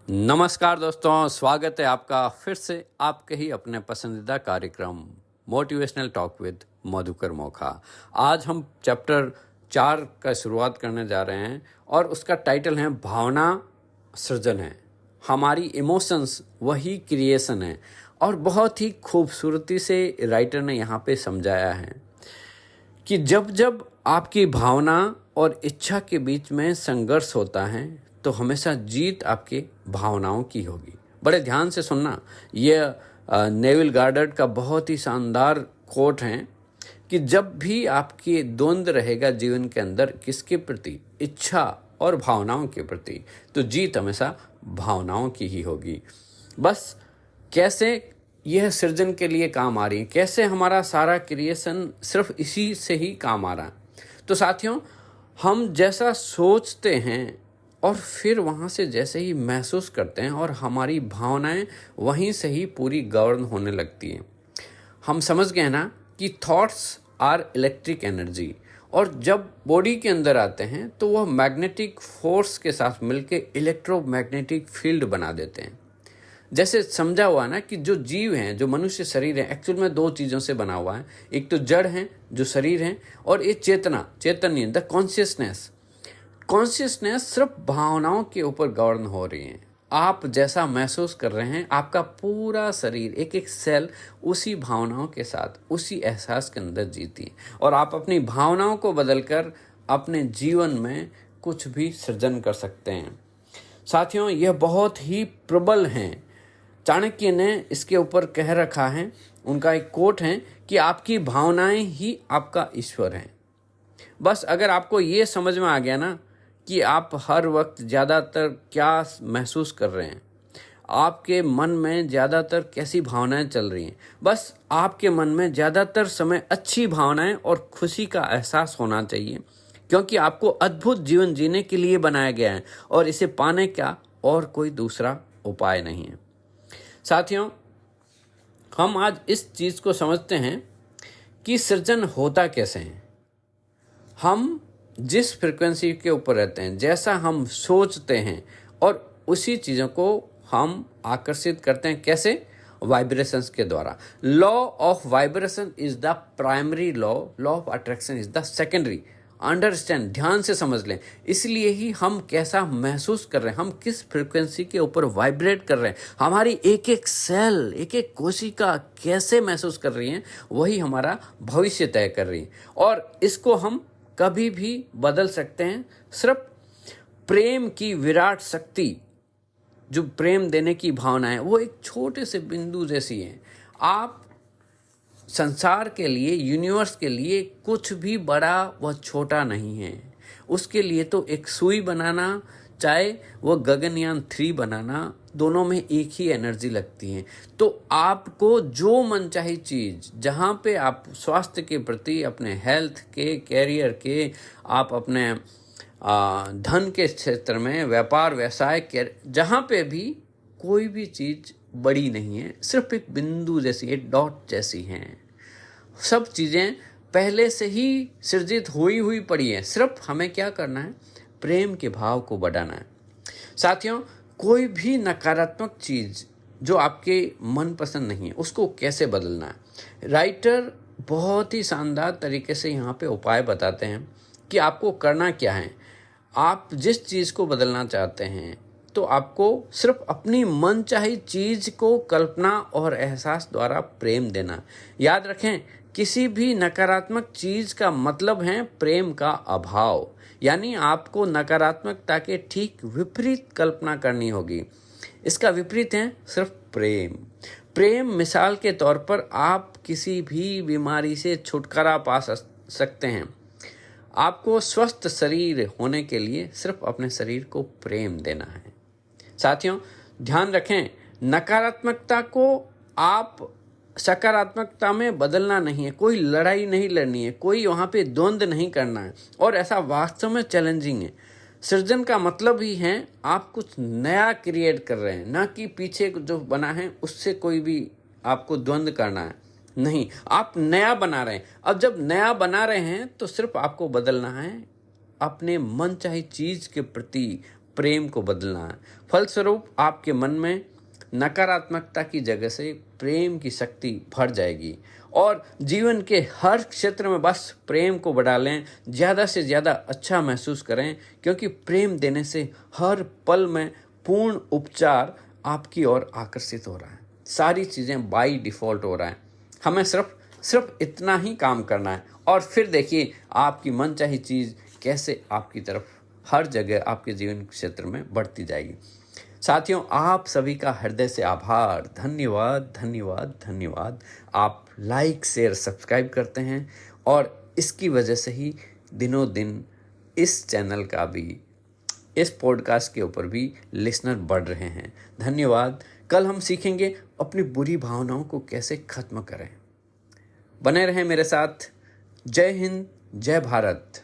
नमस्कार दोस्तों, स्वागत है आपका फिर से आपके ही अपने पसंदीदा कार्यक्रम motivational talk with Madhukar Mokha. आज हम चैप्टर 4 का शुरुआत करने जा रहे हैं और उसका टाइटल है भावना सृजन है। हमारी इमोशंस वही क्रिएशन है और बहुत ही खूबसूरती से राइटर ने यहाँ पे समझाया है कि जब जब आपकी भावना और इच्छा के बीच में संघर्ष होता है तो हमेशा जीत आपके भावनाओं की होगी। बड़े ध्यान से सुनना, ये नेविल गार्डर्ड का बहुत ही शानदार कोट है कि जब भी आपके द्वंद्व रहेगा जीवन के अंदर किसके प्रति, इच्छा और भावनाओं के प्रति, तो जीत हमेशा भावनाओं की ही होगी। बस कैसे यह सृजन के लिए काम आ रही है, कैसे हमारा सारा क्रिएशन सिर्फ इसी से ही काम आ रहा है। तो साथियों, हम जैसा सोचते हैं और फिर वहाँ से जैसे ही महसूस करते हैं और हमारी भावनाएं वहीं से ही पूरी गवर्न होने लगती हैं। हम समझ गए ना कि थॉट्स आर इलेक्ट्रिक एनर्जी, और जब बॉडी के अंदर आते हैं तो वह मैग्नेटिक फोर्स के साथ मिलकर इलेक्ट्रोमैग्नेटिक फील्ड बना देते हैं। जैसे समझा हुआ ना कि जो जीव हैं, जो मनुष्य शरीर है, एक्चुअल में दो चीज़ों से बना हुआ है। एक तो जड़ है जो शरीर है, और ये चेतना, चैतन्य, द कॉन्शियसनेस सिर्फ भावनाओं के ऊपर गवर्न हो रही है। आप जैसा महसूस कर रहे हैं, आपका पूरा शरीर, एक एक सेल उसी भावनाओं के साथ, उसी एहसास के अंदर जीती है, और आप अपनी भावनाओं को बदलकर अपने जीवन में कुछ भी सृजन कर सकते हैं। साथियों, यह बहुत ही प्रबल हैं। चाणक्य ने इसके ऊपर कह रखा है, उनका एक कोट है कि आपकी भावनाएं ही आपका ईश्वर हैं। बस अगर आपको ये समझ में आ गया ना कि आप हर वक्त ज़्यादातर क्या महसूस कर रहे हैं, आपके मन में ज़्यादातर कैसी भावनाएं चल रही हैं, बस आपके मन में ज़्यादातर समय अच्छी भावनाएं और खुशी का एहसास होना चाहिए, क्योंकि आपको अद्भुत जीवन जीने के लिए बनाया गया है और इसे पाने का और कोई दूसरा उपाय नहीं है। साथियों, हम आज इस चीज़ को समझते हैं कि सृजन होता कैसे है। हम जिस फ्रिक्वेंसी के ऊपर रहते हैं, जैसा हम सोचते हैं, और उसी चीज़ों को हम आकर्षित करते हैं। कैसे? वाइब्रेशंस के द्वारा। Law of vibration is the primary law, law of attraction is the secondary. Understand, ध्यान से समझ लें। इसलिए ही हम कैसा महसूस कर रहे हैं, हम किस फ्रिक्वेंसी के ऊपर वाइब्रेट कर रहे हैं, हमारी एक एक सेल, एक एक कोशिका कैसे महसूस कर रही है, वही हमारा भविष्य तय कर रही है। और इसको हम कभी भी बदल सकते हैं। सिर्फ प्रेम की विराट शक्ति, जो प्रेम देने की भावना है, वो एक छोटे से बिंदु जैसी है। आप संसार के लिए, यूनिवर्स के लिए कुछ भी बड़ा व छोटा नहीं है। उसके लिए तो एक सुई बनाना, चाहे वो गगनयान 3 बनाना, दोनों में एक ही एनर्जी लगती है। तो आपको जो मनचाही चीज़, जहाँ पे आप स्वास्थ्य के प्रति, अपने हेल्थ के, कैरियर के, आप अपने धन के क्षेत्र में, व्यापार व्यवसाय, जहाँ पे भी कोई भी चीज़ बड़ी नहीं है, सिर्फ एक बिंदु जैसी, एक डॉट जैसी हैं। सब चीज़ें पहले से ही सृजित हुई पड़ी हैं। सिर्फ हमें क्या करना है? प्रेम के भाव को बढ़ाना है। साथियों, कोई भी नकारात्मक चीज़ जो आपके मनपसंद नहीं है, उसको कैसे बदलना है, राइटर बहुत ही शानदार तरीके से यहाँ पे उपाय बताते हैं कि आपको करना क्या है। आप जिस चीज़ को बदलना चाहते हैं, तो आपको सिर्फ अपनी मनचाही चीज़ को कल्पना और एहसास द्वारा प्रेम देना। याद रखें, किसी भी नकारात्मक चीज़ का मतलब है प्रेम का अभाव। यानी आपको नकारात्मकता के ठीक विपरीत कल्पना करनी होगी। इसका विपरीत है सिर्फ प्रेम। प्रेम, मिसाल के तौर पर, आप किसी भी बीमारी से छुटकारा पा सकते हैं। आपको स्वस्थ शरीर होने के लिए सिर्फ अपने शरीर को प्रेम देना है। साथियों, ध्यान रखें, नकारात्मकता को आप सकारात्मकता में बदलना नहीं है, कोई लड़ाई नहीं लड़नी है, कोई वहाँ पे द्वंद्व नहीं करना है, और ऐसा वास्तव में चैलेंजिंग है। सृजन का मतलब ही है आप कुछ नया क्रिएट कर रहे हैं, ना कि पीछे जो बना है उससे कोई भी आपको द्वंद्व करना है। नहीं, आप नया बना रहे हैं। अब जब नया बना रहे हैं तो सिर्फ आपको बदलना है अपने मनचाही चीज़ के प्रति प्रेम को बदलना है। फलस्वरूप आपके मन में नकारात्मकता की जगह से प्रेम की शक्ति भर जाएगी और जीवन के हर क्षेत्र में बस प्रेम को बढ़ा लें, ज़्यादा से ज़्यादा अच्छा महसूस करें, क्योंकि प्रेम देने से हर पल में पूर्ण उपचार आपकी ओर आकर्षित हो रहा है। सारी चीज़ें बाय डिफ़ॉल्ट हो रहा है। हमें सिर्फ इतना ही काम करना है और फिर देखिए आपकी मनचाही चीज़ कैसे आपकी तरफ हर जगह आपके जीवन क्षेत्र में बढ़ती जाएगी। साथियों, आप सभी का हृदय से आभार, धन्यवाद धन्यवाद धन्यवाद। आप लाइक शेयर सब्सक्राइब करते हैं और इसकी वजह से ही दिनों दिन इस चैनल का भी, इस पॉडकास्ट के ऊपर भी लिसनर बढ़ रहे हैं। धन्यवाद। कल हम सीखेंगे अपनी बुरी भावनाओं को कैसे खत्म करें। बने रहें मेरे साथ। जय हिंद, जय भारत।